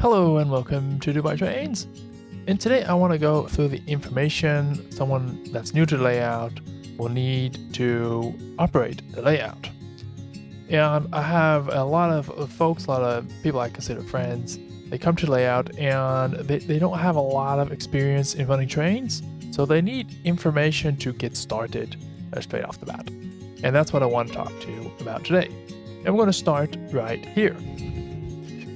Hello and welcome to Dubai Trains. And today I want to go through the information someone that's new to the layout will need to operate the layout. And I have a lot of folks, a lot of people I consider friends. They come to layout and they don't have a lot of experience in running trains, so they need information to get started straight off the bat. And that's what I want to talk to you about today. And we're going to start right here.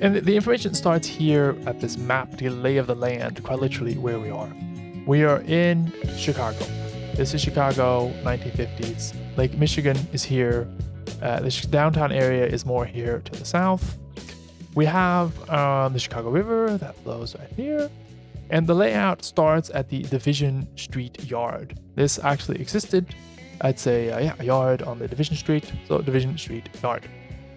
And the information starts here at this map, the lay of the land, quite literally where we are. We are in Chicago. This is Chicago, 1950s. Lake Michigan is here. The downtown area is more here to the south. We have the Chicago River that flows right here. And the layout starts at the Division Street Yard. This actually existed. I'd say a yard on the Division Street, so Division Street Yard.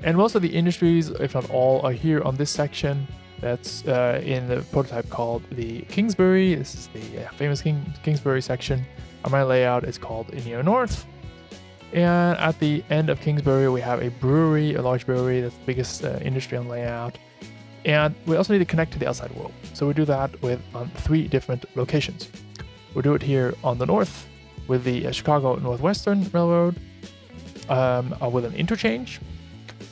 And most of the industries, if not all, are here on this section that's in the prototype called the Kingsbury. This is the famous Kingsbury section. On my layout, it's called Near North. And at the end of Kingsbury, we have a brewery, a large brewery. That's the biggest industry on layout. And we also need to connect to the outside world. So we do that on 3 different locations. We'll do it here on the north with the Chicago Northwestern Railroad with an interchange.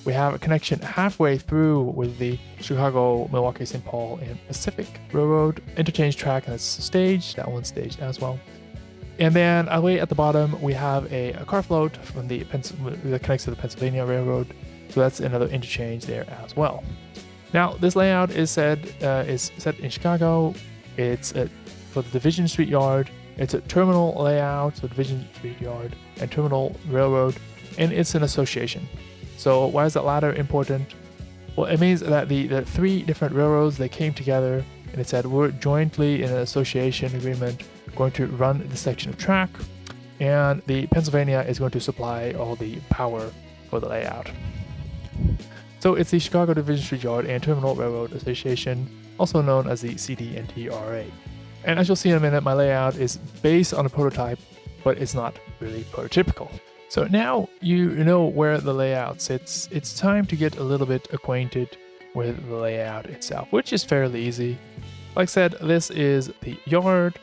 We have a connection halfway through with the Chicago, Milwaukee, St. Paul, and Pacific Railroad interchange track that's staged, that one's staged as well. And then away at the bottom, we have a car float from that connects to the Pennsylvania Railroad. So that's another interchange there as well. Now, this layout is set in Chicago. It's for the Division Street Yard. It's a terminal layout, so Division Street Yard and Terminal Railroad, and it's an association. So why is that latter important? Well, it means that the 3 different railroads, they came together and it said we're jointly in an association agreement going to run this section of track, and the Pennsylvania is going to supply all the power for the layout. So it's the Chicago Division Street Yard and Terminal Railroad Association, also known as the CD&TRRA. And as you'll see in a minute, my layout is based on a prototype, but it's not really prototypical. So now you know where the layout sits. It's time to get a little bit acquainted with the layout itself, which is fairly easy. Like I said, this is the yard,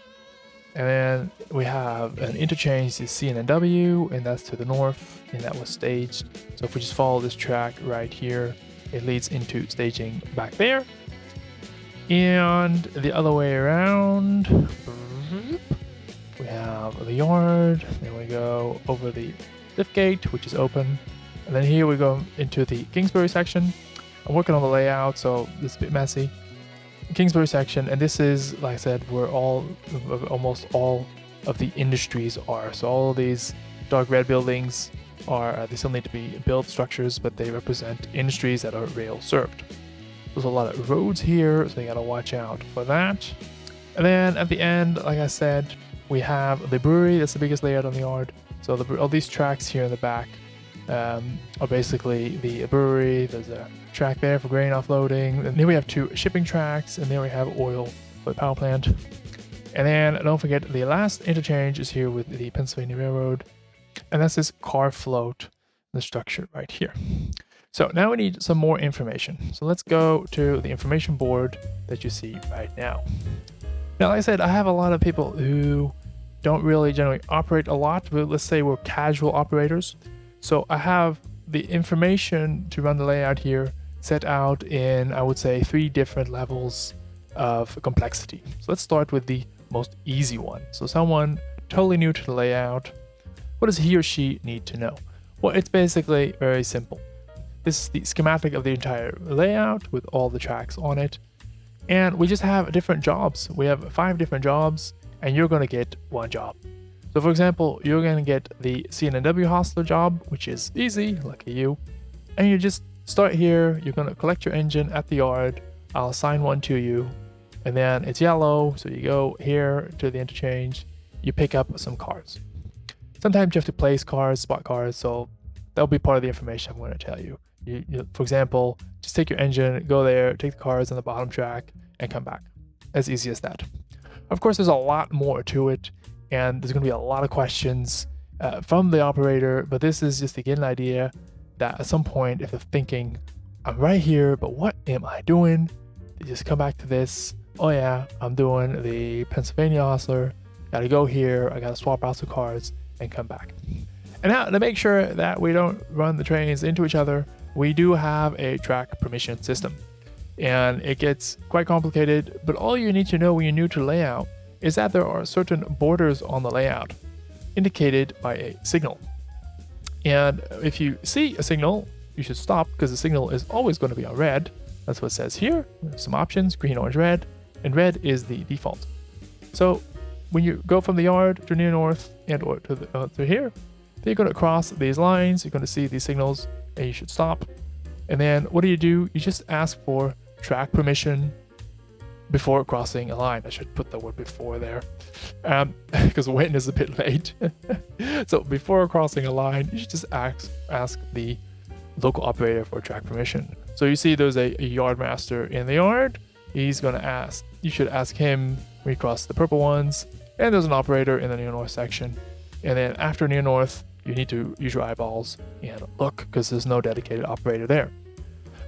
and then we have an interchange, the C&W, and that's to the north, and that was staged. So if we just follow this track right here, it leads into staging back there. And the other way around, we have the yard, then we go over the lift gate, which is open, and then here we go into the Kingsbury section. I'm working on the layout, so this is a bit messy. Kingsbury section, and this is, like I said, where almost all of the industries are. So all of these dark red buildings they still need to be built structures, but they represent industries that are rail served. There's a lot of roads here, so you gotta watch out for that. And then at the end, like I said, we have the brewery. That's the biggest layout on the yard. So all these tracks here in the back are basically the brewery. There's a track there for grain offloading. And then we have 2 shipping tracks, and then we have oil for the power plant. And then don't forget the last interchange is here with the Pennsylvania Railroad. And that's this car float, the structure right here. So now we need some more information. So let's go to the information board that you see right now. Now, like I said, I have a lot of people who don't really generally operate a lot, but let's say we're casual operators. So I have the information to run the layout here set out in, I would say, 3 different levels of complexity. So let's start with the most easy one. So someone totally new to the layout, what does he or she need to know? Well, it's basically very simple. This is the schematic of the entire layout with all the tracks on it. And we just have different jobs. We have 5 different jobs, and you're going to get 1 job. So for example, you're going to get the C&W hostler job, which is easy, lucky you. And you just start here. You're going to collect your engine at the yard. I'll assign one to you. And then it's yellow, so you go here to the interchange. You pick up some cars. Sometimes you have to place cars, spot cars, so that'll be part of the information I'm going to tell you. For example, just take your engine, go there, take the cars on the bottom track, and come back. As easy as that. Of course, there's a lot more to it, and there's going to be a lot of questions from the operator, but this is just to get an idea that at some point, if they're thinking, I'm right here, but what am I doing? You just come back to this. Oh yeah, I'm doing the Pennsylvania hustler. Gotta go here. I gotta swap out some cards and come back. And now to make sure that we don't run the trains into each other, we do have a track permission system. And it gets quite complicated, but all you need to know when you're new to layout is that there are certain borders on the layout indicated by a signal. And if you see a signal, you should stop because the signal is always going to be on red. That's what it says here. There's some options, green, orange, red, and red is the default. So when you go from the yard to near north and or to here, you're going to cross these lines, you're going to see these signals, and you should stop. And then what do? You just ask for track permission before crossing a line. I should put the word before there because when is a bit late. So before crossing a line, you should just ask the local operator for track permission. So you see there's a yard master in the yard. He's going to ask, you should ask him when you cross the purple ones. And there's an operator in the near north section. And then after near north, you need to use your eyeballs and look because there's no dedicated operator there.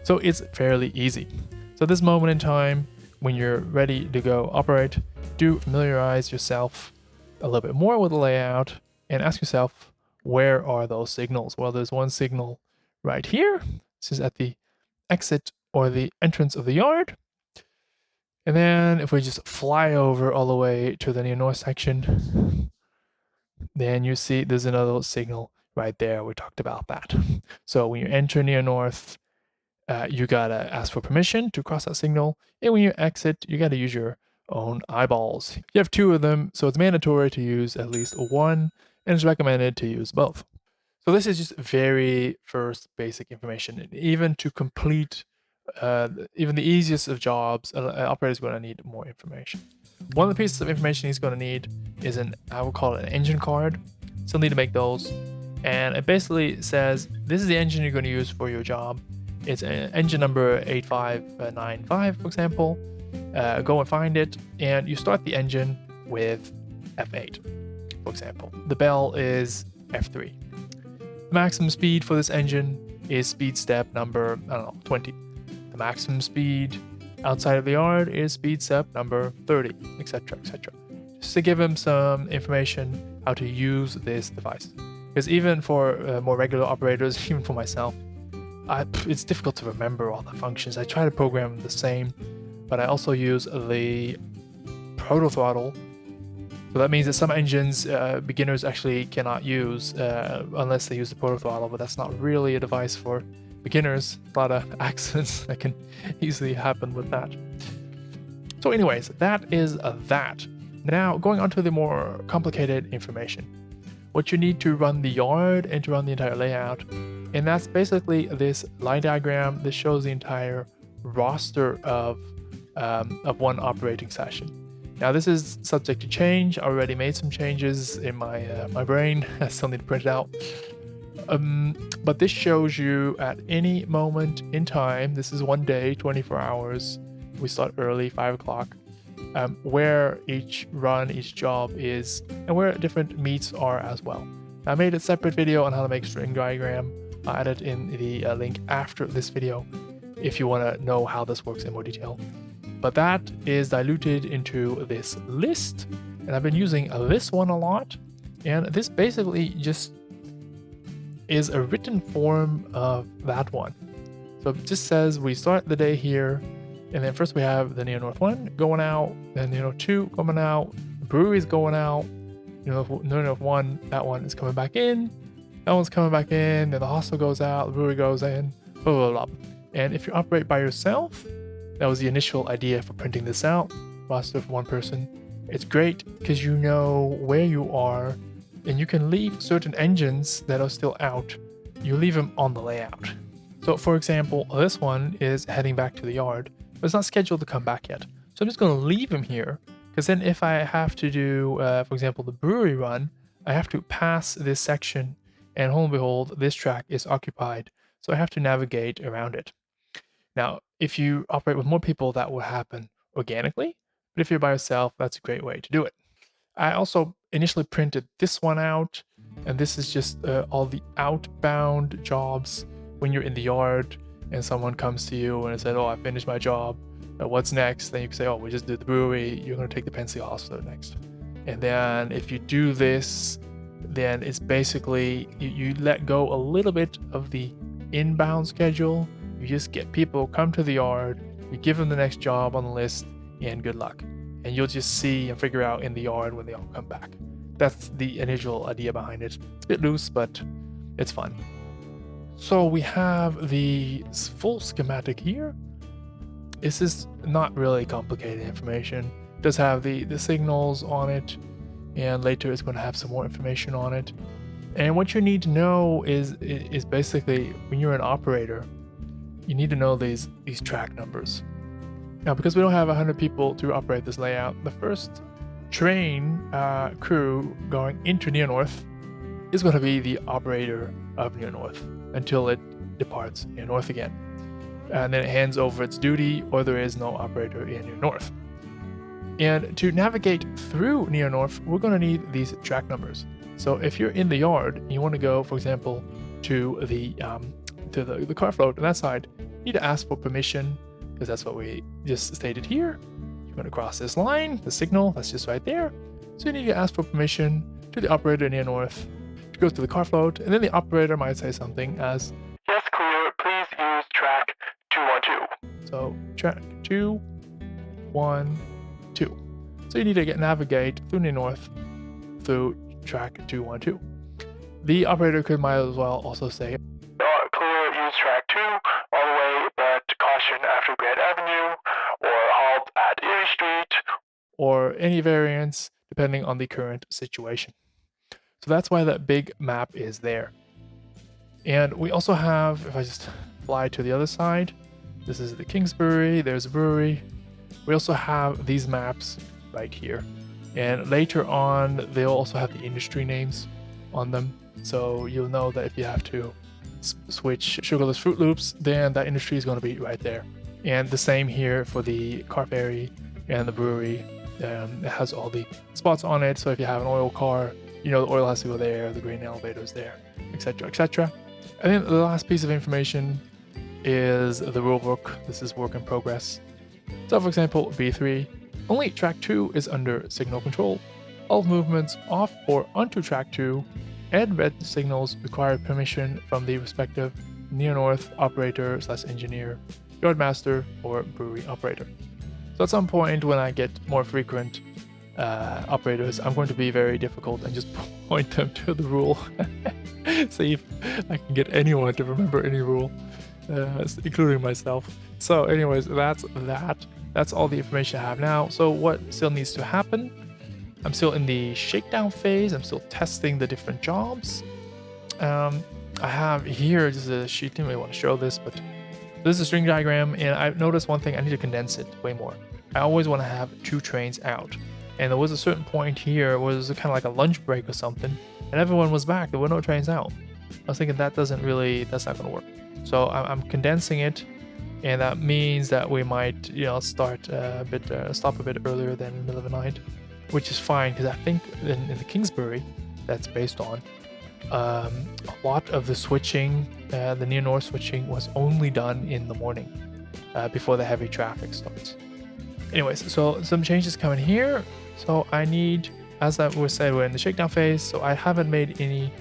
So it's fairly easy. So this moment in time, when you're ready to go operate, do familiarize yourself a little bit more with the layout and ask yourself, where are those signals? Well, there's one signal right here. This is at the exit or the entrance of the yard. And then if we just fly over all the way to the near north section, then you see there's another signal right there. We talked about that. So when you enter near north, you gotta ask for permission to cross that signal. And when you exit, you gotta use your own eyeballs. You have 2 of them, so it's mandatory to use at least one, and it's recommended to use both. So this is just very first basic information. And even to complete even the easiest of jobs, an operator is going to need more information. One of the pieces of information he's going to need is I will call it an engine card. Still need to make those. And it basically says, this is the engine you're going to use for your job. It's engine number 8595, for example. Go and find it. And you start the engine with F8, for example. The bell is F3. The maximum speed for this engine is speed step number, 20. The maximum speed outside of the yard is speed step number 30, etc., etc. Just to give him some information how to use this device. Because even for more regular operators, even for myself, it's difficult to remember all the functions. I try to program the same, but I also use the proto throttle. So that means that some engines beginners actually cannot use unless they use the proto throttle, but that's not really a device for beginners. A lot of accidents that can easily happen with that. So anyways, that is that. Now going on to the more complicated information. What you need to run the yard and to run the entire layout. And that's basically this line diagram. This shows the entire roster of one operating session. Now this is subject to change. I already made some changes in my brain. I still need to print it out. But this shows you at any moment in time, this is one day, 24 hours, we start early, 5 o'clock, where each run, each job is, and where different meets are as well. I made a separate video on how to make string diagram. I'll add it in the link after this video if you want to know how this works in more detail. But that is diluted into this list, and I've been using this one a lot, and this basically just is a written form of that one. So it just says we start the day here, and then first we have the near north 1 going out, then near north 2 coming out, the brewery's going out, near north 1, that one is coming back in, that one's coming back in, then the hostel goes out, the brewery goes in, blah, blah, blah. And if you operate by yourself, that was the initial idea for printing this out, roster for one person. It's great because you know where you are, and you can leave certain engines that are still out. You leave them on the layout. So for example, this one is heading back to the yard, but it's not scheduled to come back yet. So I'm just going to leave him here, because then if I have to do, for example, the brewery run, I have to pass this section, and lo and behold, this track is occupied. So I have to navigate around it. Now, if you operate with more people, that will happen organically. But if you're by yourself, that's a great way to do it. I also initially printed this one out, and this is just all the outbound jobs when you're in the yard and someone comes to you and says, oh, I finished my job. what's next, then you can say, oh, we just did the brewery, you're going to take the Pensy Hospital next. And then if you do this, then it's basically you let go a little bit of the inbound schedule. You just get people come to the yard, you give them the next job on the list, and good luck. And you'll just see and figure out in the yard when they all come back. That's the initial idea behind it. It's a bit loose, but it's fun. So we have the full schematic here. This is not really complicated information. It does have the signals on it, and later it's going to have some more information on it. And what you need to know is basically when you're an operator, you need to know these track numbers. Now, because we don't have 100 people to operate this layout, the first train crew going into Near North is going to be the operator of Near North until it departs Near North again. And then it hands over its duty, or there is no operator in Near North. And to navigate through Near North, we're going to need these track numbers. So if you're in the yard and you want to go, for example, to the car float on that side, you need to ask for permission, because that's what we just stated here. You're going to cross this line, the signal, that's just right there. So you need to ask for permission to the operator Near North to go to the car float, and then the operator might say something as, yes, clear, please use track 212. So track 212. So you need to navigate through Near North through track 212. The operator might as well also say, clear, use track 2 all the way, but caution after Grand Avenue, or halt at Erie Street, or any variance depending on the current situation. So that's why that big map is there. And we also have, if I just fly to the other side, this is the Kingsbury, there's a brewery. We also have these maps right here. And later on, they'll also have the industry names on them. So you'll know that if you have to switch Sugarless Fruit Loops, then that industry is going to be right there. And the same here for the car ferry and the brewery. It has all the spots on it. So if you have an oil car, you know the oil has to go there, the grain elevator is there, etc., etc. And then the last piece of information is the rulebook. This is work in progress. So for example, B3, only track 2 is under signal control. All movements off or onto track 2 and red signals require permission from the respective Near North operator / engineer, yardmaster, or brewery operator. So at some point when I get more frequent operators, I'm going to be very difficult and just point them to the rule. See if I can get anyone to remember any rule, including myself. So anyways, that's that. That's all the information I have now. So what still needs to happen? I'm still in the shakedown phase. I'm still testing the different jobs. I have here just a sheet. I didn't really want to show this, but this is a string diagram, and I've noticed one thing. I need to condense it way more. I always want to have 2 trains out. And there was a certain point here where it was kind of like a lunch break or something, and everyone was back. There were no trains out. I was thinking that's not going to work. So I'm condensing it, and that means that we might, stop a bit earlier than the middle of the night, which is fine, because I think in the Kingsbury, that's based on, a lot of the switching, the Near North switching was only done in the morning, before the heavy traffic starts. Anyways, so some changes coming here. So I need, as I was said, we're in the shakedown phase, so I haven't made any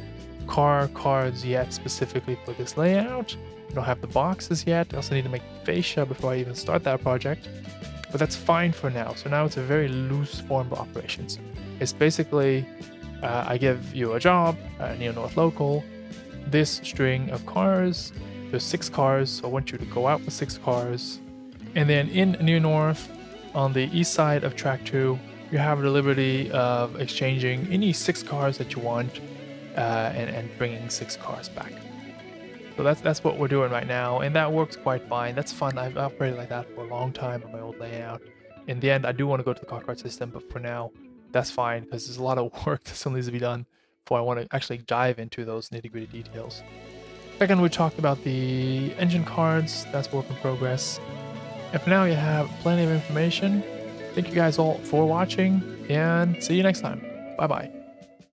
car cards yet specifically for this layout. I don't have the boxes yet. I also need to make fascia before I even start that project, but that's fine for now. So now it's a very loose form of operations. It's basically, I give you a job, Near North local, this string of cars, there's 6 cars, so I want you to go out with 6 cars, and then in Near North, on the east side of track 2, you have the liberty of exchanging any 6 cars that you want, and bringing 6 cars back. So that's what we're doing right now, and that works quite fine. That's fun. I've operated like that for a long time on my old layout. In the end, I do want to go to the car card system, but for now, that's fine, because there's a lot of work that still needs to be done before I want to actually dive into those nitty-gritty details. Second, we talked about the engine cards. That's work in progress. And for now, you have plenty of information. Thank you guys all for watching, and see you next time. Bye-bye.